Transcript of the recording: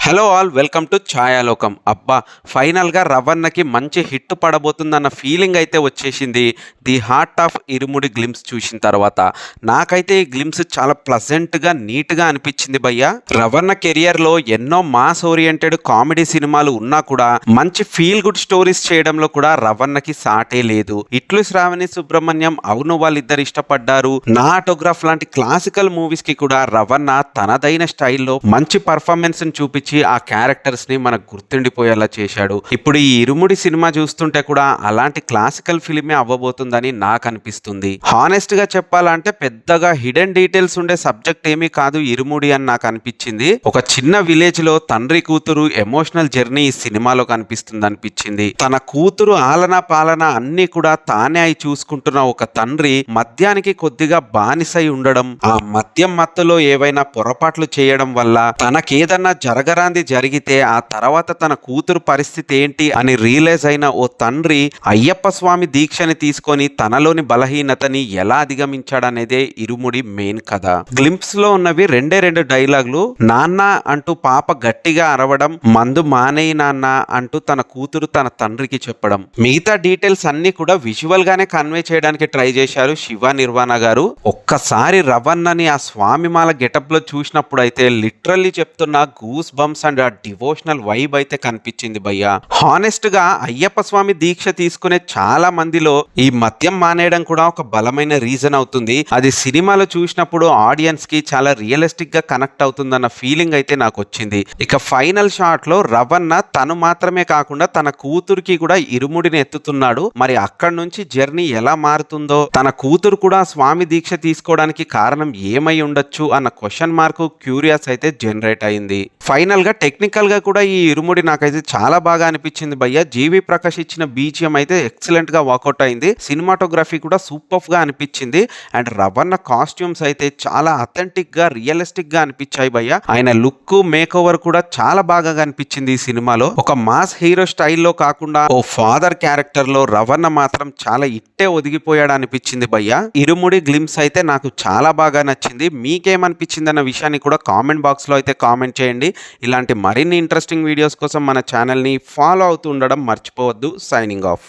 Hello all, welcome to Chayalokam. అబ్బా, ఫైనల్గా రవణకి మంచి హిట్ పడబోతుందన్న ఫీలింగ్ అయితే వచ్చేసింది the heart of Irumudi glimpse చూసిన తర్వాత. నాకైతే ఈ గ్లిమ్స్ చాలా ప్లజెంట్గా నీట్గా అనిపించింది భయ్య. రవణ కెరియర్లో ఎన్నో మాస్ ఓరియంటెడ్ కామెడీ సినిమాలు ఉన్నా కూడా మంచి ఫీల్ గుడ్ స్టోరీస్ చేయడంలో కూడా రవణకి సాటే లేదు. ఇట్లు శ్రావణి సుబ్రహ్మణ్యం, అవును వాళ్ళిద్దరు ఇష్టపడ్డారు, నా ఆటోగ్రాఫ్ లాంటి క్లాసికల్ మూవీస్ కి కూడా రవణ తనదైన స్టైల్లో మంచి పర్ఫార్మెన్స్ చూపించి ఆ క్యారెక్టర్స్ ని మనకు గుర్తుండిపోయేలా చేశాడు. ఇప్పుడు ఈ ఇరుముడి సినిమా చూస్తుంటే కూడా అలాంటి క్లాసికల్ ఫిలిమే అవ్వబోతుందని నాకు అనిపిస్తుంది. హానెస్ట్ గా చెప్పాలంటే పెద్దగా హిడెన్ డీటెయిల్స్ ఉండే సబ్జెక్ట్ ఏమీ కాదు ఇరుముడి అని నాకు అనిపించింది. ఒక చిన్న విలేజ్ లో తండ్రి కూతురు ఎమోషనల్ జర్నీ ఈ సినిమాలో కనిపిస్తుంది అనిపించింది. తన కూతురు ఆలన పాలన అన్ని కూడా తానే అయి చూసుకుంటున్న ఒక తండ్రి మద్యానికి కొద్దిగా బానిసై ఉండడం, ఆ మద్యం మత్తులో ఏవైనా పొరపాట్లు చేయడం వల్ల తనకేదన్నా జరగరాంది జరిగితే ఆ తర్వాత తన కూతురు పరిస్థితి ఏంటి అని రియలైజ్ అయిన ఓ తండ్రి అయ్యప్ప స్వామి దీక్షని తీసుకొని తనలోని బలహీనతని ఎలా అధిగమించాడనేదే ఇరుముడి మెయిన్ కథ. గ్లింప్స్ లో ఉన్నవి రెండు డైలాగులు. నాన్న అంటూ పాప గట్టిగా అరవడం, మందు మానేయి నాన్న అంటూ తన కూతురు తన తండ్రికి చెప్పడం. మిగతా డీటెయిల్స్ అన్ని కూడా విజువల్ గానే కన్వే చేయడానికి ట్రై చేశారు శివ నిర్వాణ గారు. ఒక్కసారి రవణని ఆ స్వామిమాల గెటప్ లో చూసినప్పుడు అయితే లిటరల్లీ చెప్తున్నా గూస్ బంప్స్ అండ్ ఆ డివోషనల్ వైబ్ అయితే కనిపించింది భయ్య. హానెస్ట్ గా అయ్యప్ప స్వామి దీక్ష తీసుకునే చాలా మందిలో ఈ మద్యం మానేయడం కూడా ఒక బలమైన రీజన్ అవుతుంది. అది సినిమాలో చూసినప్పుడు ఆడియన్స్ కి చాలా రియలిస్టిక్ గా కనెక్ట్ అవుతుందన్న ఫీలింగ్ అయితే నాకు వచ్చింది. ఇక ఫైనల్ షాట్ లో రవణ తను మాత్రమే కాకుండా తన కూతురికి కూడా ఇరుముడిని ఎత్తుతున్నాడు. మరి అక్కడి నుంచి జర్నీ ఎలా మారుతుందో, తన కూతురు కూడా స్వామి దీక్ష తీసుకోవడానికి కారణం ఏమై ఉండొచ్చు అన్న క్వశ్చన్ మార్క్, క్యూరియాస్ అయితే జనరేట్ అయింది. ఫైనల్ గా టెక్నికల్ గా కూడా ఈ ఇరుముడి నాకైతే చాలా బాగా అనిపించింది భయ్య. జీవి ప్రకాష్ ఇచ్చిన బీజిఎం అయితే ఎక్సలెంట్ గా వర్కౌట్ అయింది. సినిమాటోగ్రఫీ కూడా సూపర్ గా అనిపించింది. అండ్ రవణ కాస్ట్యూమ్స్ అయితే చాలా అథెంటిక్ గా రియలిస్టిక్ గా అనిపించాయి భయ్య. ఆయన లుక్, మేక్ ఓవర్ కూడా చాలా బాగా అనిపించింది ఈ సినిమాలో. ఒక మాస్ హీరో స్టైల్లో కాకుండా ఓ ఫాదర్ క్యారెక్టర్ లో రవణ మాత్రం చాలా ఇట్టే ఒదిగిపోయాడు అనిపించింది భయ్య. ఇరుముడి గ్లిమ్స్ అయితే నాకు చాలా బాగా నచ్చింది. మీకేమనిపించింది అన్న విషయాన్ని కూడా కామెంట్ బాక్స్ లో అయితే కామెంట్ చేయండి. ఇలాంటి మరిన్ని ఇంట్రెస్టింగ్ వీడియోస్ కోసం మన ఛానల్ని ఫాలో అవుతూ ఉండడం మర్చిపోవద్దు. Signing off.